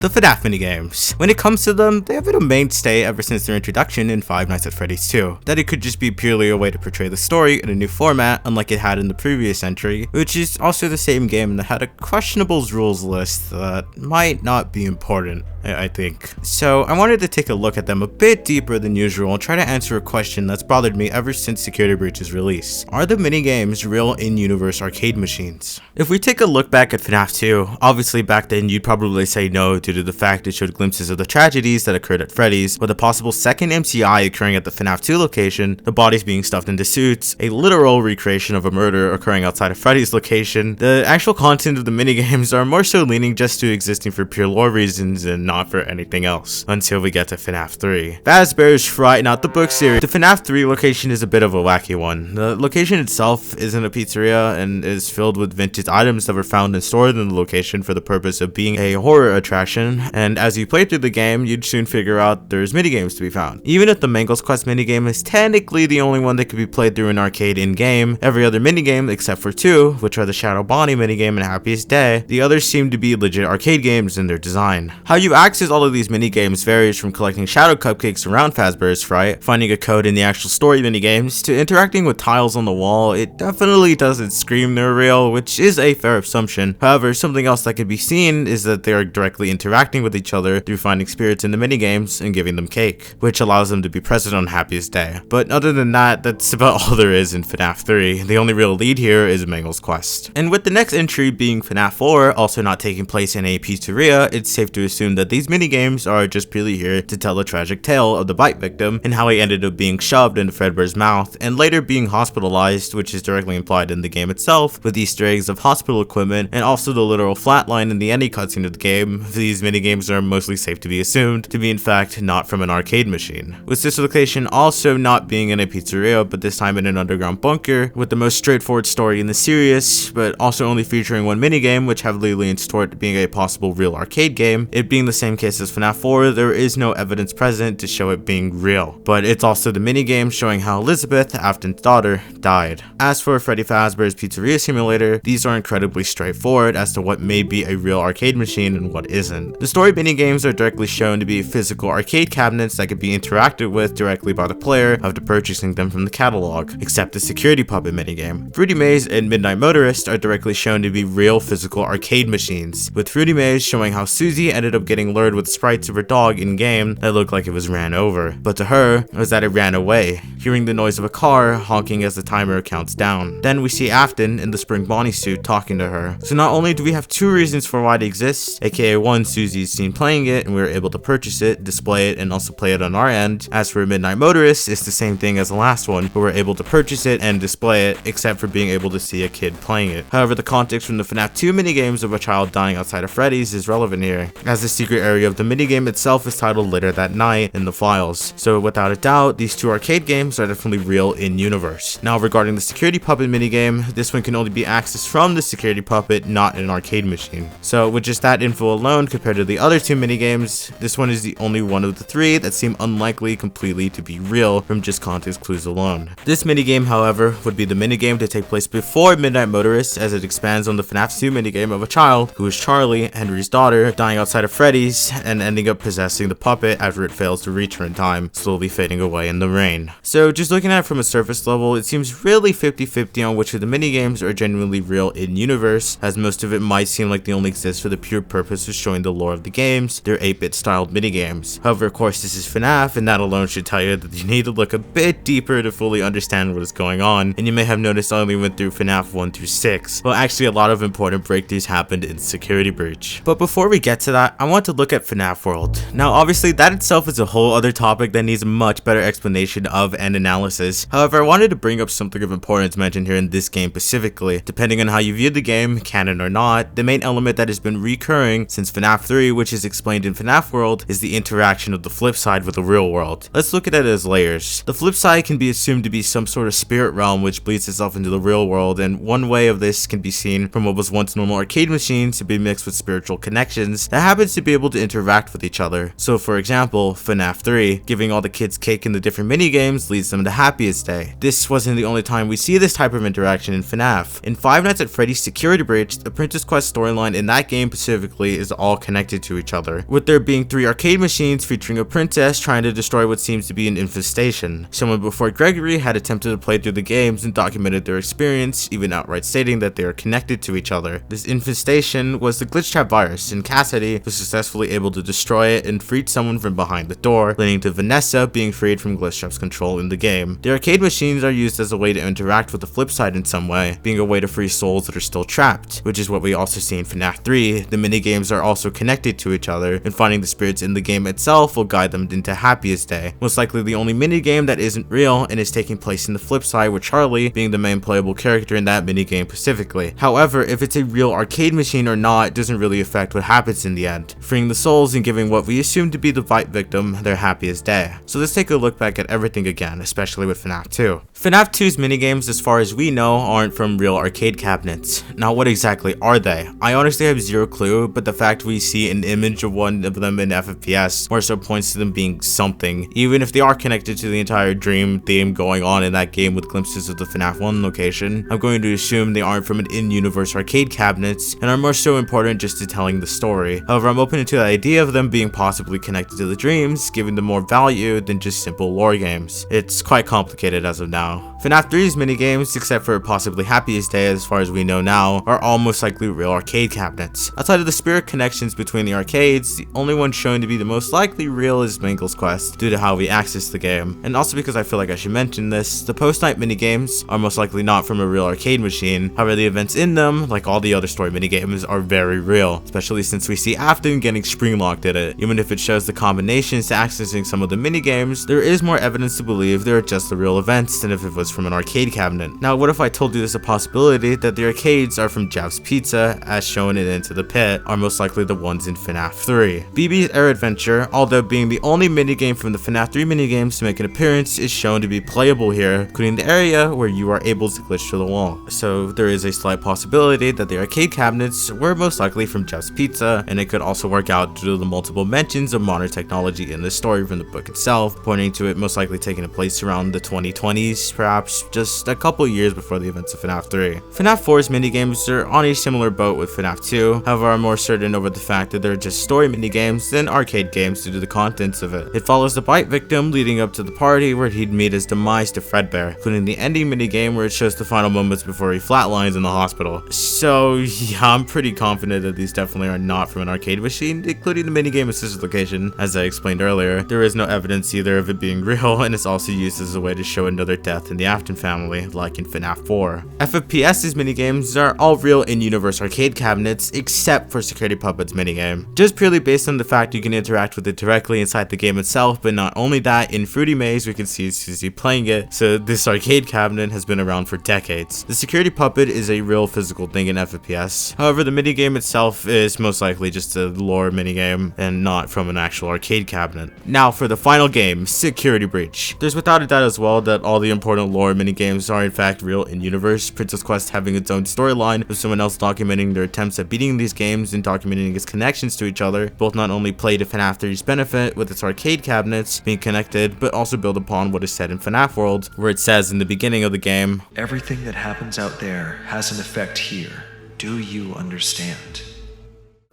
The FNAF Minigames. When it comes to them, they have been a mainstay ever since their introduction in Five Nights at Freddy's 2. That it could just be purely a way to portray the story in a new format, unlike it had in the previous entry, which is also the same game that had a questionable rules list that might not be important, I think. So I wanted to take a look at them a bit deeper than usual and try to answer a question that's bothered me ever since Security Breach's release. Are the minigames real in-universe arcade machines? If we take a look back at FNAF 2, obviously back then you'd probably say no due to the fact it showed glimpses of the tragedies that occurred at Freddy's, with a possible second MCI occurring at the FNAF 2 location, the bodies being stuffed into suits, a literal recreation of a murder occurring outside of Freddy's location. The actual content of the minigames are more so leaning just to existing for pure lore reasons and not for anything else, until we get to FNAF 3. Fazbear's Fright, not the book series. The FNAF 3 location is a bit of a wacky one. The location itself isn't a pizzeria and is filled with vintage items that were found and stored in the location for the purpose of being a horror attraction, and as you play through the game, you'd soon figure out there's minigames to be found. Even if the Mangle's Quest minigame is technically the only one that could be played through an arcade in-game, every other minigame except for two, which are the Shadow Bonnie minigame and Happiest Day, the others seem to be legit arcade games in their design. How you access all of these minigames varies from collecting shadow cupcakes around Fazbear's Fright, finding a code in the actual story minigames, to interacting with tiles on the wall. It definitely doesn't scream they're real, which is a fair assumption. However, something else that can be seen is that they are directly interacting with each other through finding spirits in the minigames and giving them cake, which allows them to be present on Happiest Day. But other than that, that's about all there is in FNAF 3. The only real lead here is Mangle's Quest. And with the next entry being FNAF 4 also not taking place in a pizzeria, it's safe to assume that these minigames are just purely here to tell the tragic tale of the bite victim and how he ended up being shoved into Fredbear's mouth and later being hospitalized, which is directly implied in the game itself, with Easter eggs of hospital equipment and also the literal flatline in the ending cutscene of the game. These minigames are mostly safe to be assumed to be in fact not from an arcade machine, with this location also not being in a pizzeria but this time in an underground bunker, with the most straightforward story in the series, but also only featuring one minigame which heavily leans toward being a possible real arcade game. It being the same case as FNAF 4, there is no evidence present to show it being real, but it's also the minigame showing how Elizabeth, Afton's daughter, died. As for Freddy Fazbear's Pizzeria Simulator, these are incredibly straightforward as to what may be a real arcade machine and what isn't. The story minigames are directly shown to be physical arcade cabinets that could be interacted with directly by the player after purchasing them from the catalog, except the security puppet minigame. Fruity Maze and Midnight Motorist are directly shown to be real physical arcade machines, with Fruity Maze showing how Susie ended up getting lured with sprites of her dog in-game that looked like it was ran over, but to her, it was that it ran away, hearing the noise of a car honking as the timer counts down. Then we see Afton in the Spring Bonnie suit talking to her. So not only do we have two reasons for why it exists, aka one, Susie's seen playing it and we were able to purchase it, display it, and also play it on our end. As for Midnight Motorist, it's the same thing as the last one, but we're able to purchase it and display it, except for being able to see a kid playing it. However, the context from the FNAF 2 minigames of a child dying outside of Freddy's is relevant here, as the secret area of the minigame itself is titled Later That Night in the files. So without a doubt, these two arcade games are definitely real in universe. Now regarding the security puppet minigame, this one can only be accessed from the security puppet, not an arcade machine. So with just that info alone compared to the other two minigames, this one is the only one of the three that seem unlikely completely to be real from just context clues alone. This minigame, however, would be the minigame to take place before Midnight Motorist, as it expands on the FNAF 2 minigame of a child who is Charlie, Henry's daughter, dying outside of Freddy's and ending up possessing the puppet after it fails to reach her in time, slowly fading away in the rain. So just looking at it from a surface level, it seems really 50-50 on which of the minigames are genuinely real in universe, as most of it might seem like they only exist for the pure purpose of showing the lore of the games, their 8-bit styled minigames. However, of course, this is FNAF, and that alone should tell you that you need to look a bit deeper to fully understand what is going on, and you may have noticed I only went through FNAF 1 through 6. Well, actually a lot of important breakthroughs happened in Security Breach. But before we get to that, I want to look at FNAF World. Now obviously that itself is a whole other topic that needs a much better explanation of and analysis. However, I wanted to bring up something of importance mentioned here in this game specifically. Depending on how you view the game, canon or not, the main element that has been recurring since FNAF 3, which is explained in FNAF World, is the interaction of the flip side with the real world. Let's look at it as layers. The flip side can be assumed to be some sort of spirit realm which bleeds itself into the real world, and one way of this can be seen from what was once normal arcade machines to be mixed with spiritual connections that happens to be able able to interact with each other. So for example, FNAF 3, giving all the kids cake in the different minigames leads them to Happiest Day. This wasn't the only time we see this type of interaction in FNAF. In Five Nights at Freddy's Security Breach, the Princess Quest storyline in that game specifically is all connected to each other, with there being 3 arcade machines featuring a princess trying to destroy what seems to be an infestation. Someone before Gregory had attempted to play through the games and documented their experience, even outright stating that they are connected to each other. This infestation was the glitch trap virus, and Cassidy was successfully able to destroy it and freed someone from behind the door, leading to Vanessa being freed from glitch trap's control in the game. The arcade machines are used as a way to interact with the flip side in some way, being a way to free souls that are still trapped, which is what we also see in FNAF 3. The minigames are also connected to each other, and finding the spirits in the game itself will guide them into Happiest Day, most likely the only minigame that isn't real and is taking place in the flip side, with Charlie being the main playable character in that minigame specifically. However, if it's a real arcade machine or not doesn't really affect what happens in the end, freeing the souls and giving what we assume to be the bite victim their happiest day. So let's take a look back at everything again, especially with FNAF 2. FNAF 2's minigames, as far as we know, aren't from real arcade cabinets. Now what exactly are they? I honestly have zero clue, but the fact we see an image of one of them in FFPS more so points to them being something, even if they are connected to the entire dream theme going on in that game with glimpses of the FNAF 1 location. I'm going to assume they aren't from an in-universe arcade cabinets and are more so important just to telling the story. However, I'm open to the idea of them being possibly connected to the dreams, giving them more value than just simple lore games. It's quite complicated as of now. FNAF 3's minigames, except for possibly Happiest Day as far as we know now, are all most likely real arcade cabinets. Outside of the spirit connections between the arcades, the only one shown to be the most likely real is Mangle's Quest, due to how we access the game. And also because I feel like I should mention this, the post-night minigames are most likely not from a real arcade machine. However, the events in them, like all the other story minigames, are very real, especially since we see Afton getting spring-locked at it. Even if it shows the combinations to accessing some of the minigames, there is more evidence to believe they are just the real events than if it was from an arcade cabinet. Now, what if I told you there's a possibility that the arcades are from Jav's Pizza, as shown in Into the Pit, are most likely the ones in FNAF 3. BB's Air Adventure, although being the only minigame from the FNAF 3 minigames to make an appearance, is shown to be playable here, including the area where you are able to glitch through the wall. So there is a slight possibility that the arcade cabinets were most likely from Jav's Pizza, and it could also work out due to the multiple mentions of modern technology in the story from the book itself, pointing to it most likely taking place around the 2020s, perhaps just a couple years before the events of FNAF 3. FNAF 4's minigames are on a similar boat with FNAF 2, however I'm more certain over the fact that they're just story minigames than arcade games due to the contents of it. It follows the bite victim leading up to the party where he'd meet his demise to Fredbear, including the ending minigame where it shows the final moments before he flatlines in the hospital. So yeah, I'm pretty confident that these definitely are not from an arcade machine, including the minigame assisted location. As I explained earlier, there is no evidence either of it being real, and it's also used as a way to show another death in the Afton family, like in FNAF 4. FFPS's minigames are all real in-universe arcade cabinets, except for Security Puppet's minigame, just purely based on the fact you can interact with it directly inside the game itself. But not only that, in Fruity Maze we can see Susie playing it, so this arcade cabinet has been around for decades. The Security Puppet is a real physical thing in FFPS, however the minigame itself is most likely just a lore minigame and not from an actual arcade cabinet. Now for the final game, Security Breach. There's without a doubt as well that all the important lore minigames are in fact real in-universe, Princess Quest having its own storyline with someone else documenting their attempts at beating these games and documenting its connections to each other. Both not only play to FNAF 3's benefit with its arcade cabinets being connected, but also build upon what is said in FNAF World, where it says in the beginning of the game, "Everything that happens out there has an effect here. Do you understand?"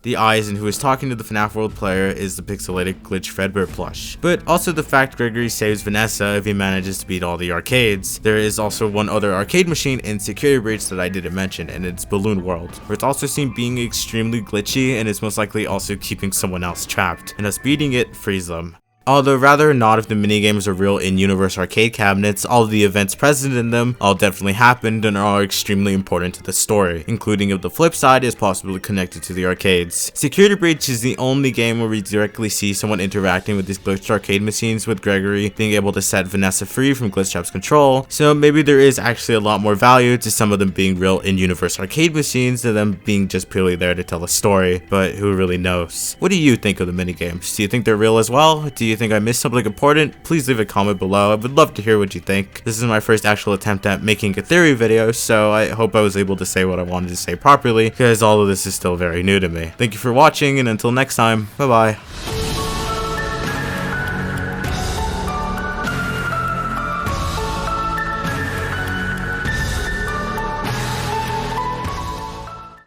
The eyes and who is talking to the FNAF World player is the pixelated glitch Fredbear plush. But also the fact Gregory saves Vanessa if he manages to beat all the arcades. There is also one other arcade machine in Security Breach that I didn't mention, and it's Balloon World, where it's also seen being extremely glitchy and is most likely also keeping someone else trapped, and us beating it frees them. Although rather not if the minigames are real in-universe arcade cabinets, all of the events present in them all definitely happened and are extremely important to the story, including if the flip side is possibly connected to the arcades. Security Breach is the only game where we directly see someone interacting with these glitched arcade machines, with Gregory being able to set Vanessa free from Glitchtrap's control, so maybe there is actually a lot more value to some of them being real in-universe arcade machines than them being just purely there to tell a story, but who really knows? What do you think of the minigames? Do you think they're real as well? Do you you think I missed something important, please leave a comment below. I would love to hear what you think. This is my first actual attempt at making a theory video, so I hope I was able to say what I wanted to say properly, because all of this is still very new to me. Thank you for watching, and until next time, bye bye.